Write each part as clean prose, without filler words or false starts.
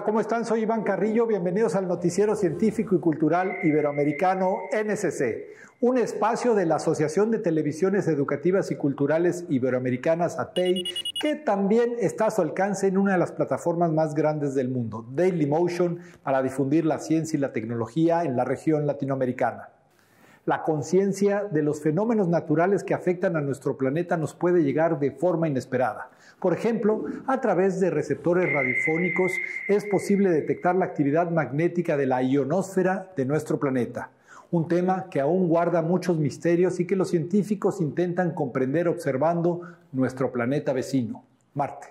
¿cómo están? Soy Iván Carrillo, bienvenidos al Noticiero Científico y Cultural Iberoamericano NSC, un espacio de la Asociación de Televisiones Educativas y Culturales Iberoamericanas, ATEI, que también está a su alcance en una de las plataformas más grandes del mundo, Dailymotion, para difundir la ciencia y la tecnología en la región latinoamericana. La conciencia de los fenómenos naturales que afectan a nuestro planeta nos puede llegar de forma inesperada. Por ejemplo, a través de receptores radiofónicos es posible detectar la actividad magnética de la ionosfera de nuestro planeta, un tema que aún guarda muchos misterios y que los científicos intentan comprender observando nuestro planeta vecino, Marte.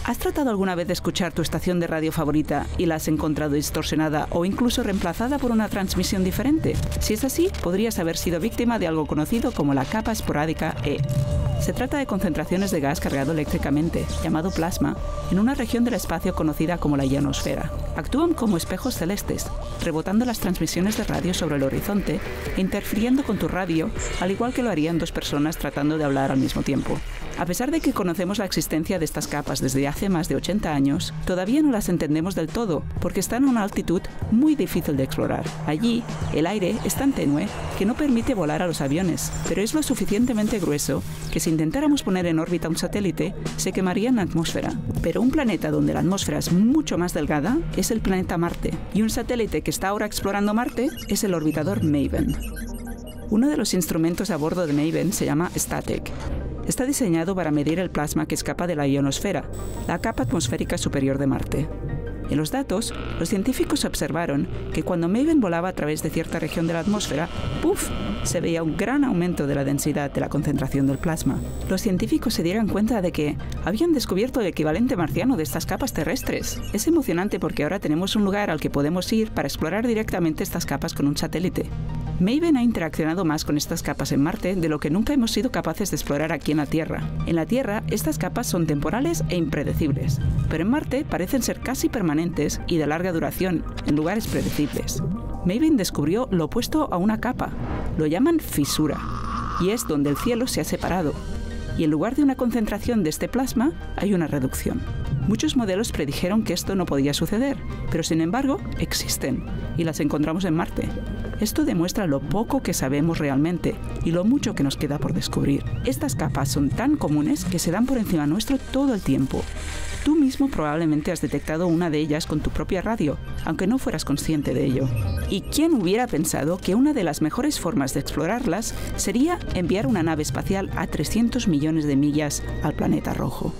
¿Has tratado alguna vez de escuchar tu estación de radio favorita y la has encontrado distorsionada o incluso reemplazada por una transmisión diferente? Si es así, podrías haber sido víctima de algo conocido como la capa esporádica E. Se trata de concentraciones de gas cargado eléctricamente, llamado plasma, en una región del espacio conocida como la ionosfera. Actúan como espejos celestes, rebotando las transmisiones de radio sobre el horizonte e interfiriendo con tu radio, al igual que lo harían dos personas tratando de hablar al mismo tiempo. A pesar de que conocemos la existencia de estas capas desde hace más de 80 años, todavía no las entendemos del todo, porque están a una altitud muy difícil de explorar. Allí, el aire es tan tenue que no permite volar a los aviones, pero es lo suficientemente grueso que si intentáramos poner en órbita un satélite, se quemaría en la atmósfera. Pero un planeta donde la atmósfera es mucho más delgada es el planeta Marte, y un satélite que está ahora explorando Marte es el orbitador MAVEN. Uno de los instrumentos a bordo de MAVEN se llama STATEC. Está diseñado para medir el plasma que escapa de la ionosfera, la capa atmosférica superior de Marte. En los datos, los científicos observaron que cuando MAVEN volaba a través de cierta región de la atmósfera, ¡puf!, se veía un gran aumento de la densidad de la concentración del plasma. Los científicos se dieron cuenta de que habían descubierto el equivalente marciano de estas capas terrestres. Es emocionante porque ahora tenemos un lugar al que podemos ir para explorar directamente estas capas con un satélite. MAVEN ha interaccionado más con estas capas en Marte de lo que nunca hemos sido capaces de explorar aquí en la Tierra. En la Tierra, estas capas son temporales e impredecibles, pero en Marte parecen ser casi permanentes y de larga duración, en lugares predecibles. MAVEN descubrió lo opuesto a una capa. Lo llaman fisura, y es donde el cielo se ha separado. Y en lugar de una concentración de este plasma, hay una reducción. Muchos modelos predijeron que esto no podía suceder, pero sin embargo existen, y las encontramos en Marte. Esto demuestra lo poco que sabemos realmente y lo mucho que nos queda por descubrir. Estas capas son tan comunes que se dan por encima nuestro todo el tiempo. Tú mismo probablemente has detectado una de ellas con tu propia radio, aunque no fueras consciente de ello. ¿Y quién hubiera pensado que una de las mejores formas de explorarlas sería enviar una nave espacial a 300 millones de millas al planeta rojo?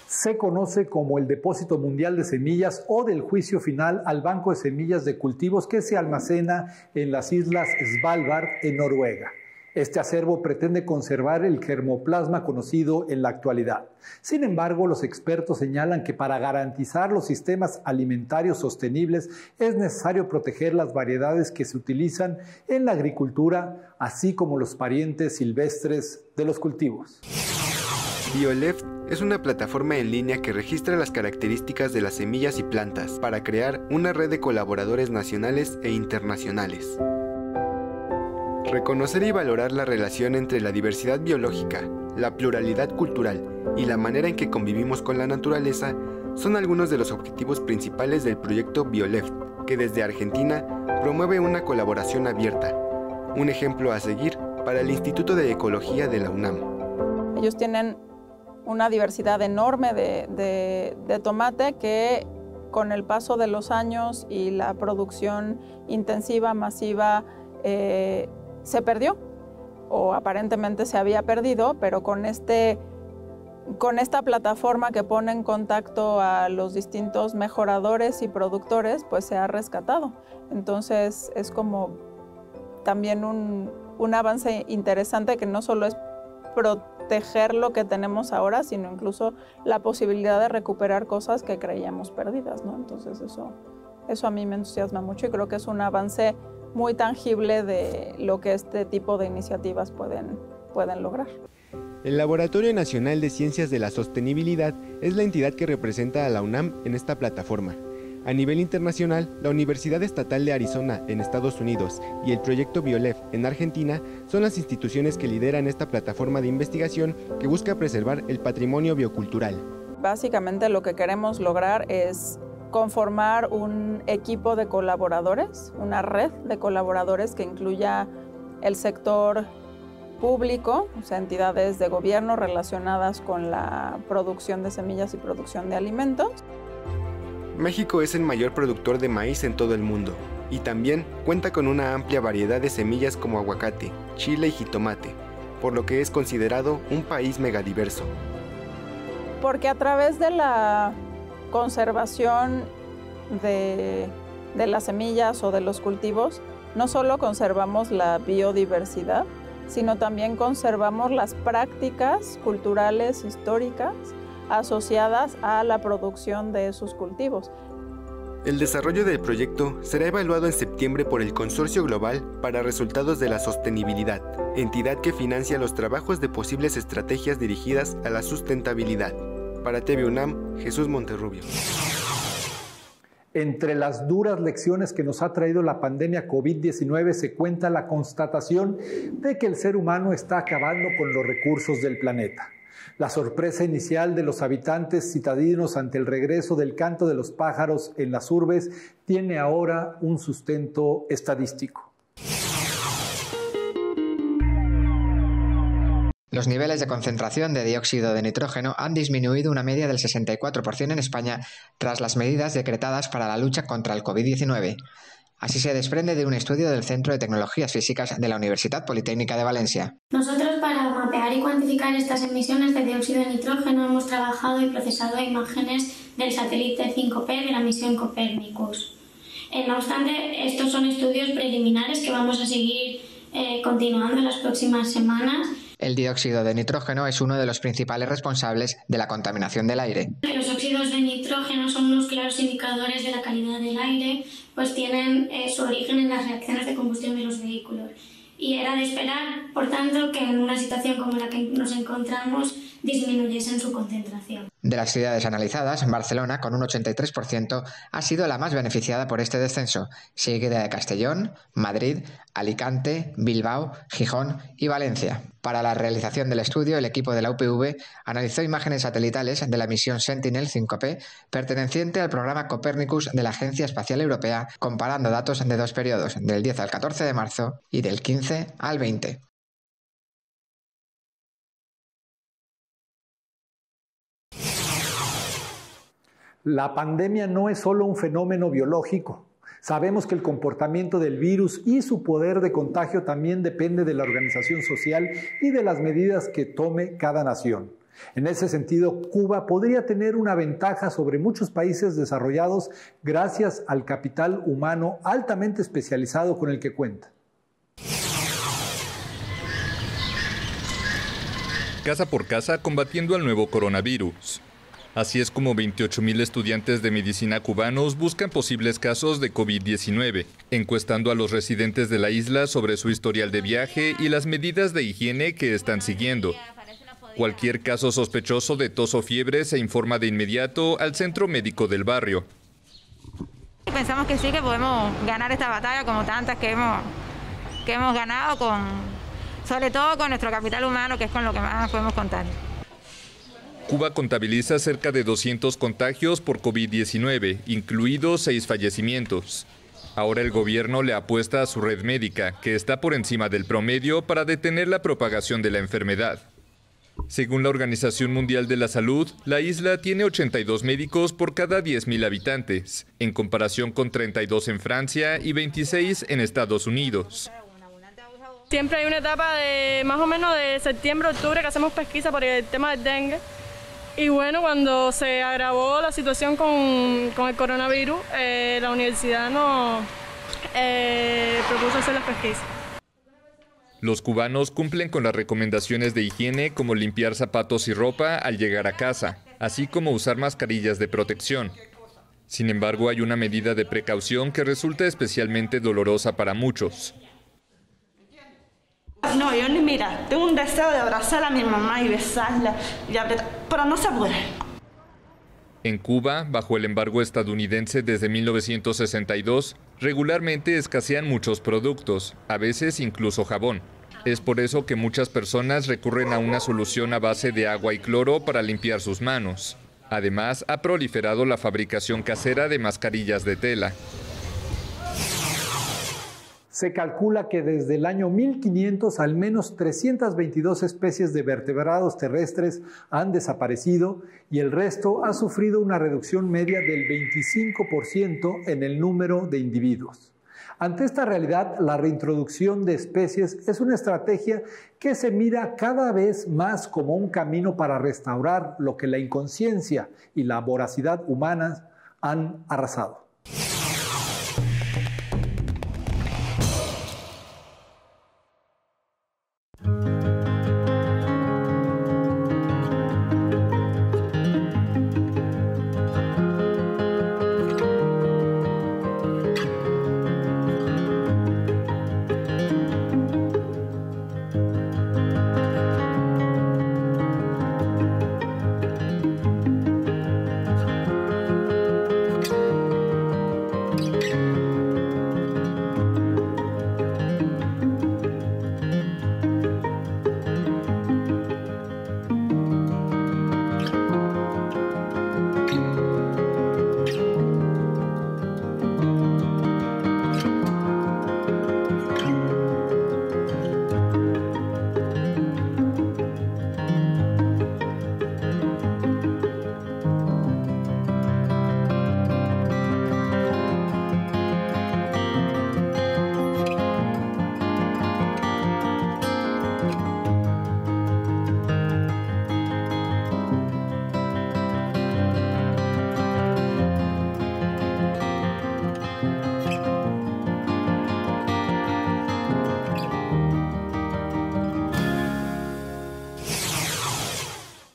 Se conoce como el Depósito Mundial de Semillas o del juicio final al banco de semillas de cultivos que se almacena en las islas Svalbard, en Noruega. Este acervo pretende conservar el germoplasma conocido en la actualidad. Sin embargo, los expertos señalan que para garantizar los sistemas alimentarios sostenibles es necesario proteger las variedades que se utilizan en la agricultura, así como los parientes silvestres de los cultivos. BioLeft es una plataforma en línea que registra las características de las semillas y plantas para crear una red de colaboradores nacionales e internacionales. Reconocer y valorar la relación entre la diversidad biológica, la pluralidad cultural y la manera en que convivimos con la naturaleza son algunos de los objetivos principales del proyecto BioLeft, que desde Argentina promueve una colaboración abierta, un ejemplo a seguir para el Instituto de Ecología de la UNAM. Ellos tienen una diversidad enorme de tomate que con el paso de los años y la producción intensiva, masiva, se perdió o aparentemente se había perdido, pero con esta plataforma que pone en contacto a los distintos mejoradores y productores, pues se ha rescatado. Entonces es como también un avance interesante que no solo es proteger lo que tenemos ahora, sino incluso la posibilidad de recuperar cosas que creíamos perdidas, ¿no? Entonces eso a mí me entusiasma mucho y creo que es un avance muy tangible de lo que este tipo de iniciativas pueden lograr. El Laboratorio Nacional de Ciencias de la Sostenibilidad es la entidad que representa a la UNAM en esta plataforma. A nivel internacional, la Universidad Estatal de Arizona en Estados Unidos y el proyecto BioLeft en Argentina son las instituciones que lideran esta plataforma de investigación que busca preservar el patrimonio biocultural. básicamente lo que queremos lograr es conformar un equipo de colaboradores, una red de colaboradores que incluya el sector público, o sea, entidades de gobierno relacionadas con la producción de semillas y producción de alimentos. México es el mayor productor de maíz en todo el mundo y también cuenta con una amplia variedad de semillas como aguacate, chile y jitomate, por lo que es considerado un país megadiverso. Porque a través de la conservación de las semillas o de los cultivos, no solo conservamos la biodiversidad, sino también conservamos las prácticas culturales históricas asociadas a la producción de esos cultivos. El desarrollo del proyecto será evaluado en septiembre por el Consorcio Global para Resultados de la Sostenibilidad, entidad que financia los trabajos de posibles estrategias dirigidas a la sustentabilidad. Para TV UNAM, Jesús Monterrubio. Entre las duras lecciones que nos ha traído la pandemia COVID-19 se cuenta la constatación de que el ser humano está acabando con los recursos del planeta. La sorpresa inicial de los habitantes citadinos ante el regreso del canto de los pájaros en las urbes tiene ahora un sustento estadístico. Los niveles de concentración de dióxido de nitrógeno han disminuido una media del 64% en España tras las medidas decretadas para la lucha contra el COVID-19. Así se desprende de un estudio del Centro de Tecnologías Físicas de la Universidad Politécnica de Valencia. Nosotros, para mapear y cuantificar estas emisiones de dióxido de nitrógeno, hemos trabajado y procesado imágenes del satélite 5P de la misión Copernicus. No obstante, estos son estudios preliminares que vamos a seguir continuando en las próximas semanas. El dióxido de nitrógeno es uno de los principales responsables de la contaminación del aire. Los óxidos de nitrógeno son unos claros indicadores de la calidad del aire, pues tienen su origen en las reacciones de combustión de los vehículos. Y era de esperar, por tanto, que en una situación como la que nos encontramos disminuyesen su concentración. De las ciudades analizadas, Barcelona, con un 83%, ha sido la más beneficiada por este descenso, seguida de Castellón, Madrid, Alicante, Bilbao, Gijón y Valencia. Para la realización del estudio, el equipo de la UPV analizó imágenes satelitales de la misión Sentinel-5P perteneciente al programa Copernicus de la Agencia Espacial Europea, comparando datos de dos periodos, del 10 al 14 de marzo y del 15 al 20. La pandemia no es solo un fenómeno biológico. Sabemos que el comportamiento del virus y su poder de contagio también depende de la organización social y de las medidas que tome cada nación. En ese sentido, Cuba podría tener una ventaja sobre muchos países desarrollados gracias al capital humano altamente especializado con el que cuenta. Casa por casa combatiendo al nuevo coronavirus. Así es como 28,000 estudiantes de medicina cubanos buscan posibles casos de COVID-19, encuestando a los residentes de la isla sobre su historial de viaje y las medidas de higiene que están siguiendo. Cualquier caso sospechoso de tos o fiebre se informa de inmediato al centro médico del barrio. Pensamos que sí, que podemos ganar esta batalla como tantas que hemos ganado, sobre todo con nuestro capital humano, que es con lo que más podemos contar. Cuba contabiliza cerca de 200 contagios por COVID-19, incluidos 6 fallecimientos. Ahora el gobierno le apuesta a su red médica, que está por encima del promedio para detener la propagación de la enfermedad. Según la Organización Mundial de la Salud, la isla tiene 82 médicos por cada 10,000 habitantes, en comparación con 32 en Francia y 26 en Estados Unidos. Siempre hay una etapa de más o menos de septiembre, octubre, que hacemos pesquisa por el tema del dengue. Y bueno, cuando se agravó la situación con el coronavirus, la universidad nos propuso hacer las pesquisas. Los cubanos cumplen con las recomendaciones de higiene como limpiar zapatos y ropa al llegar a casa, así como usar mascarillas de protección. Sin embargo, hay una medida de precaución que resulta especialmente dolorosa para muchos. No, yo ni mira, tengo un deseo de abrazar a mi mamá y besarla y apretar, pero no se puede. En Cuba, bajo el embargo estadounidense desde 1962, regularmente escasean muchos productos, a veces incluso jabón. Es por eso que muchas personas recurren a una solución a base de agua y cloro para limpiar sus manos. Además, ha proliferado la fabricación casera de mascarillas de tela. Se calcula que desde el año 1500 al menos 322 especies de vertebrados terrestres han desaparecido y el resto ha sufrido una reducción media del 25% en el número de individuos. Ante esta realidad, la reintroducción de especies es una estrategia que se mira cada vez más como un camino para restaurar lo que la inconsciencia y la voracidad humanas han arrasado.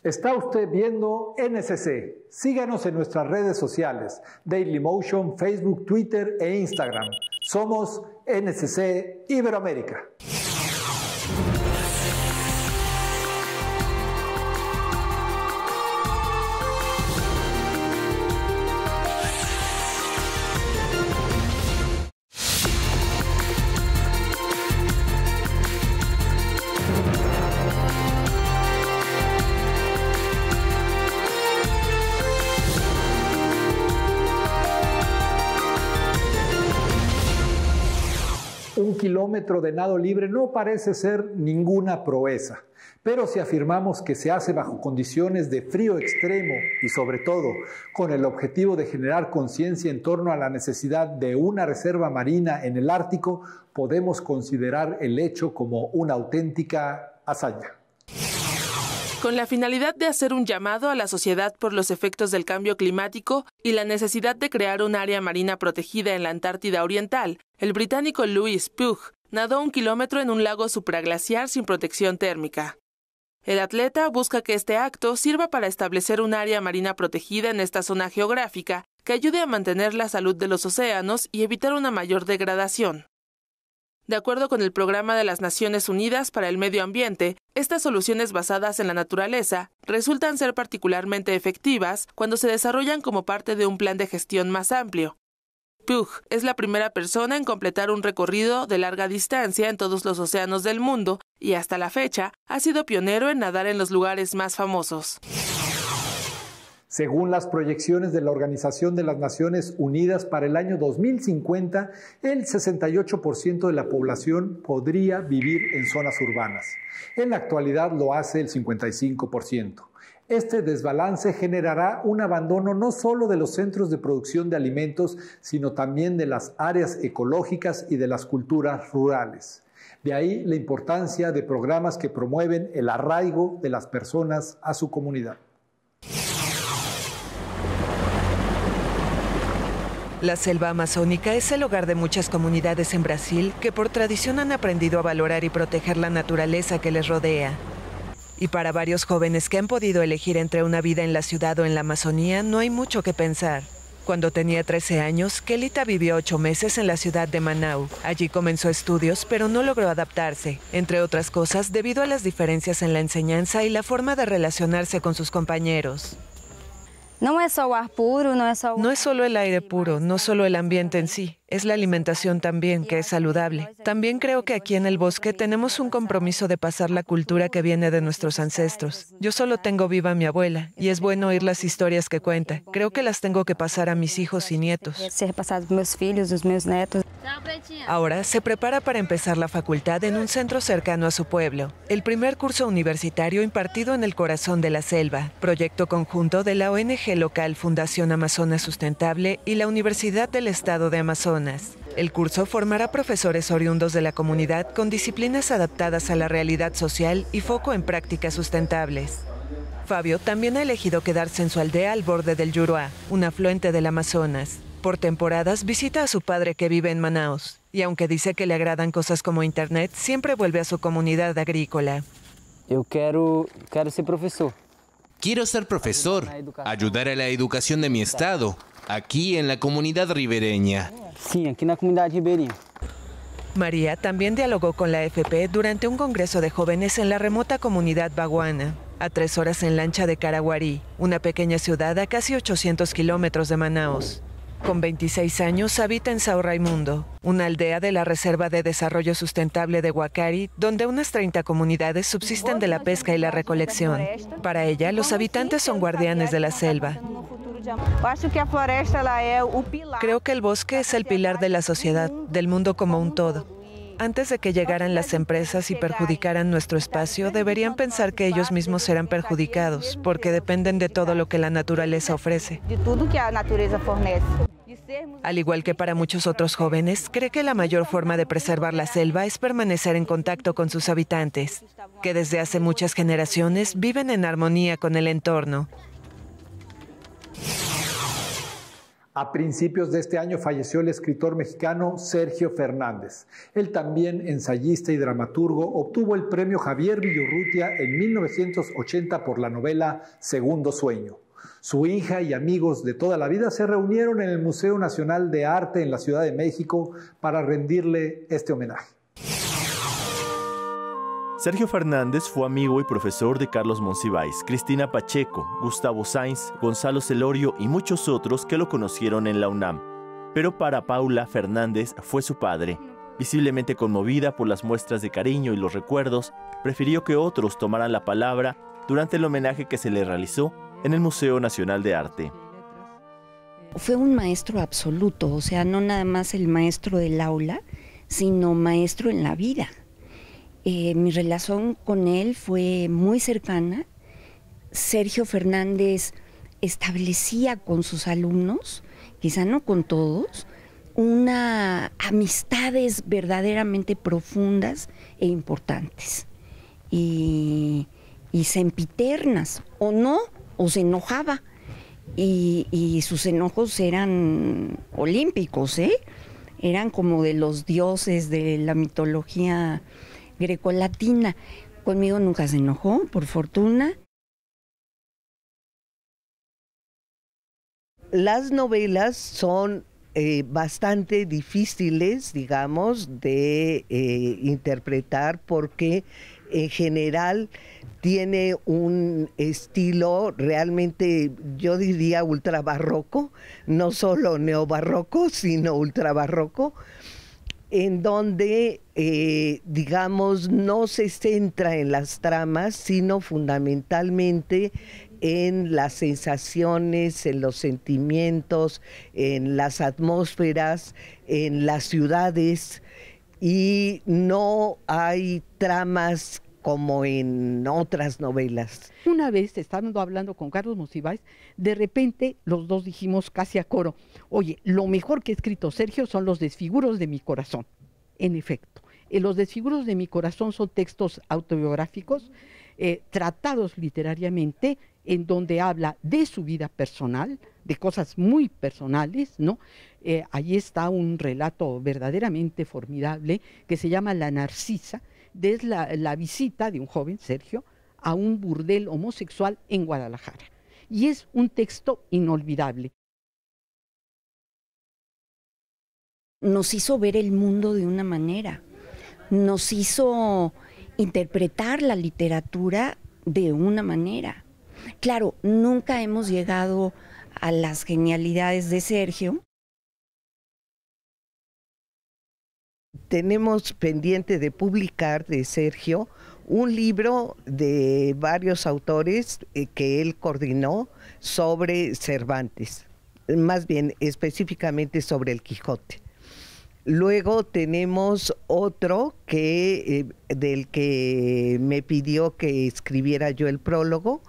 Está usted viendo NSC. Síganos en nuestras redes sociales, Dailymotion, Facebook, Twitter e Instagram. Somos NSC Iberoamérica. Un kilómetro de nado libre no parece ser ninguna proeza, pero si afirmamos que se hace bajo condiciones de frío extremo y sobre todo con el objetivo de generar conciencia en torno a la necesidad de una reserva marina en el Ártico, podemos considerar el hecho como una auténtica hazaña. Con la finalidad de hacer un llamado a la sociedad por los efectos del cambio climático y la necesidad de crear un área marina protegida en la Antártida Oriental, el británico Louis Pugh nadó 1 kilómetro en un lago supraglaciar sin protección térmica. El atleta busca que este acto sirva para establecer un área marina protegida en esta zona geográfica que ayude a mantener la salud de los océanos y evitar una mayor degradación. De acuerdo con el Programa de las Naciones Unidas para el Medio Ambiente, estas soluciones basadas en la naturaleza resultan ser particularmente efectivas cuando se desarrollan como parte de un plan de gestión más amplio. Pugh es la primera persona en completar un recorrido de larga distancia en todos los océanos del mundo y hasta la fecha ha sido pionero en nadar en los lugares más famosos. Según las proyecciones de la Organización de las Naciones Unidas para el año 2050, el 68% de la población podría vivir en zonas urbanas. En la actualidad lo hace el 55%. Este desbalance generará un abandono no solo de los centros de producción de alimentos, sino también de las áreas ecológicas y de las culturas rurales. De ahí la importancia de programas que promueven el arraigo de las personas a su comunidad. La selva amazónica es el hogar de muchas comunidades en Brasil que por tradición han aprendido a valorar y proteger la naturaleza que les rodea. Y para varios jóvenes que han podido elegir entre una vida en la ciudad o en la Amazonía, no hay mucho que pensar. Cuando tenía 13 años, Kelita vivió 8 meses en la ciudad de Manaus. Allí comenzó estudios, pero no logró adaptarse, entre otras cosas debido a las diferencias en la enseñanza y la forma de relacionarse con sus compañeros. No es solo el aire puro, no solo el ambiente en sí. Es la alimentación también, que es saludable. También creo que aquí en el bosque tenemos un compromiso de pasar la cultura que viene de nuestros ancestros. Yo solo tengo viva a mi abuela, y es bueno oír las historias que cuenta. Creo que las tengo que pasar a mis hijos y nietos. Ser pasado a mis hijos, a mis nietos. Ahora se prepara para empezar la facultad en un centro cercano a su pueblo. El primer curso universitario impartido en el corazón de la selva, proyecto conjunto de la ONG local Fundación Amazonas Sustentable y la Universidad del Estado de Amazonas. El curso formará profesores oriundos de la comunidad con disciplinas adaptadas a la realidad social y foco en prácticas sustentables. Fabio también ha elegido quedarse en su aldea al borde del Juruá, un afluente del Amazonas. Por temporadas visita a su padre que vive en Manaus, y aunque dice que le agradan cosas como internet, siempre vuelve a su comunidad agrícola. Yo quiero ser profesor. Quiero ser profesor, ayudar a la educación de mi estado, aquí en la comunidad ribereña. Sí, aquí en la comunidad ribereña. María también dialogó con la AFP durante un congreso de jóvenes en la remota comunidad baguana, a 3 horas en lancha de Caraguarí, una pequeña ciudad a casi 800 kilómetros de Manaus. Con 26 años habita en São Raimundo, una aldea de la Reserva de Desarrollo Sustentable de Huacari, donde unas 30 comunidades subsisten de la pesca y la recolección. Para ella, los habitantes son guardianes de la selva. Creo que el bosque es el pilar de la sociedad, del mundo como un todo. Antes de que llegaran las empresas y perjudicaran nuestro espacio, deberían pensar que ellos mismos serán perjudicados, porque dependen de todo lo que la naturaleza ofrece. Al igual que para muchos otros jóvenes, cree que la mayor forma de preservar la selva es permanecer en contacto con sus habitantes, que desde hace muchas generaciones viven en armonía con el entorno. A principios de este año falleció el escritor mexicano Sergio Fernández. Él también, ensayista y dramaturgo, obtuvo el premio Javier Villaurrutia en 1980 por la novela Segundo Sueño. Su hija y amigos de toda la vida se reunieron en el Museo Nacional de Arte en la Ciudad de México para rendirle este homenaje. Sergio Fernández fue amigo y profesor de Carlos Monsiváis, Cristina Pacheco, Gustavo Sainz, Gonzalo Celorio y muchos otros que lo conocieron en la UNAM. Pero para Paula Fernández fue su padre. Visiblemente conmovida por las muestras de cariño y los recuerdos, prefirió que otros tomaran la palabra durante el homenaje que se le realizó en el Museo Nacional de Arte. Fue un maestro absoluto, o sea, no nada más el maestro del aula, sino maestro en la vida. Mi relación con él fue muy cercana. Sergio Fernández establecía con sus alumnos, quizá no con todos, amistades verdaderamente profundas e importantes. Y sempiternas, o no, o se enojaba. Y sus enojos eran olímpicos, eran como de los dioses de la mitología grecolatina. Conmigo nunca se enojó, por fortuna. Las novelas son bastante difíciles, digamos, de interpretar porque en general tiene un estilo realmente, yo diría, ultra barroco, no solo neobarroco, sino ultra barroco, en donde, digamos, no se centra en las tramas, sino fundamentalmente en las sensaciones, en los sentimientos, en las atmósferas, en las ciudades, y no hay tramas como en otras novelas. Una vez, estando hablando con Carlos Monsiváis, de repente los dos dijimos casi a coro: oye, lo mejor que ha escrito Sergio son los desfiguros de mi corazón. En efecto, los desfiguros de mi corazón son textos autobiográficos, tratados literariamente, en donde habla de su vida personal, de cosas muy personales, ¿no? Allí está un relato verdaderamente formidable que se llama La Narcisa, es la visita de un joven, Sergio, a un burdel homosexual en Guadalajara. Y es un texto inolvidable. Nos hizo ver el mundo de una manera, nos hizo interpretar la literatura de una manera. Claro, nunca hemos llegado a las genialidades de Sergio, tenemos pendiente de publicar de Sergio un libro de varios autores que él coordinó sobre Cervantes, más bien específicamente sobre el Quijote. Luego tenemos otro del que me pidió que escribiera yo el prólogo,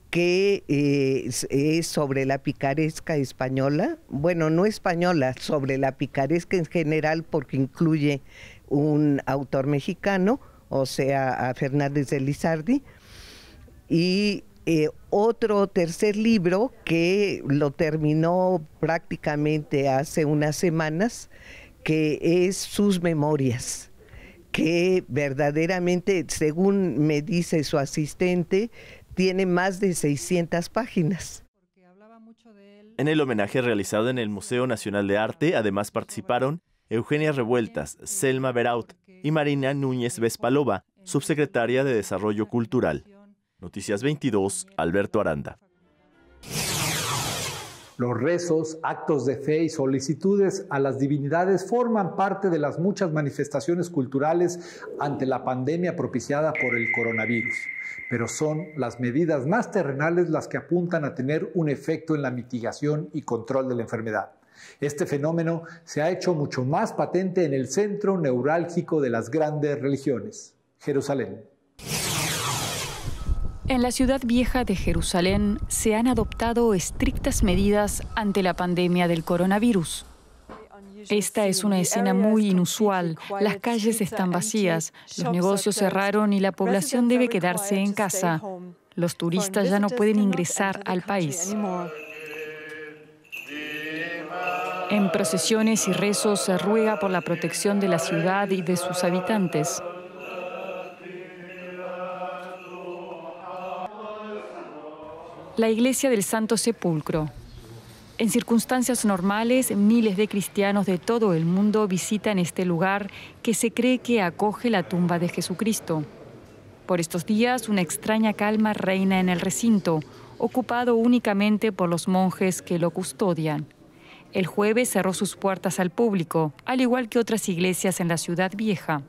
que es sobre la picaresca española, bueno, no española, sobre la picaresca en general, porque incluye un autor mexicano, o sea, a Fernández de Lizardi, y otro tercer libro que lo terminó prácticamente hace unas semanas, que es sus memorias, que verdaderamente, según me dice su asistente, tiene más de 600 páginas. En el homenaje realizado en el Museo Nacional de Arte, además participaron Eugenia Revueltas, Selma Beraut y Marina Núñez Vespalova, subsecretaria de Desarrollo Cultural. Noticias 22, Alberto Aranda. Los rezos, actos de fe y solicitudes a las divinidades forman parte de las muchas manifestaciones culturales ante la pandemia propiciada por el coronavirus, pero son las medidas más terrenales las que apuntan a tener un efecto en la mitigación y control de la enfermedad. Este fenómeno se ha hecho mucho más patente en el centro neurálgico de las grandes religiones, Jerusalén. En la ciudad vieja de Jerusalén se han adoptado estrictas medidas ante la pandemia del coronavirus. Esta es una escena muy inusual. Las calles están vacías, los negocios cerraron y la población debe quedarse en casa. Los turistas ya no pueden ingresar al país. En procesiones y rezos se ruega por la protección de la ciudad y de sus habitantes. La Iglesia del Santo Sepulcro. En circunstancias normales, miles de cristianos de todo el mundo visitan este lugar que se cree que acoge la tumba de Jesucristo. Por estos días, una extraña calma reina en el recinto, ocupado únicamente por los monjes que lo custodian. El jueves cerró sus puertas al público, al igual que otras iglesias en la ciudad vieja.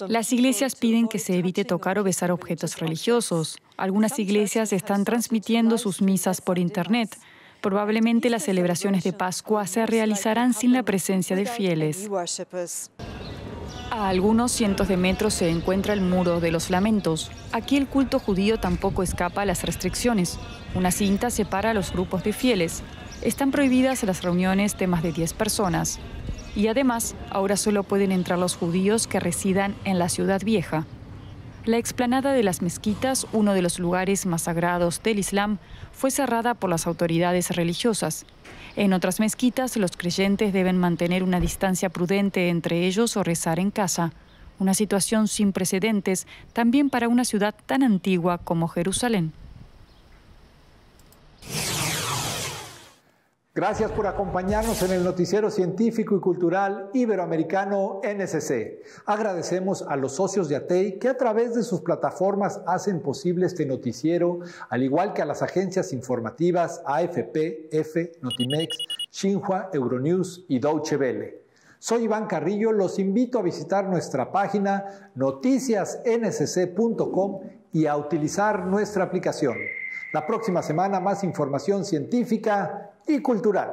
Las iglesias piden que se evite tocar o besar objetos religiosos. Algunas iglesias están transmitiendo sus misas por Internet. Probablemente las celebraciones de Pascua se realizarán sin la presencia de fieles. A algunos cientos de metros se encuentra el Muro de los Lamentos. Aquí el culto judío tampoco escapa a las restricciones. Una cinta separa a los grupos de fieles. Están prohibidas las reuniones de más de 10 personas. Y además, ahora solo pueden entrar los judíos que residan en la ciudad vieja. La explanada de las mezquitas, uno de los lugares más sagrados del Islam, fue cerrada por las autoridades religiosas. En otras mezquitas, los creyentes deben mantener una distancia prudente entre ellos o rezar en casa. Una situación sin precedentes también para una ciudad tan antigua como Jerusalén. Gracias por acompañarnos en el noticiero científico y cultural iberoamericano NSC. Agradecemos a los socios de ATEI que a través de sus plataformas hacen posible este noticiero, al igual que a las agencias informativas AFP, EFE, Notimex, Xinhua, Euronews y Deutsche Welle. Soy Iván Carrillo, los invito a visitar nuestra página noticiasnsc.com y a utilizar nuestra aplicación. La próxima semana más información científica y cultural.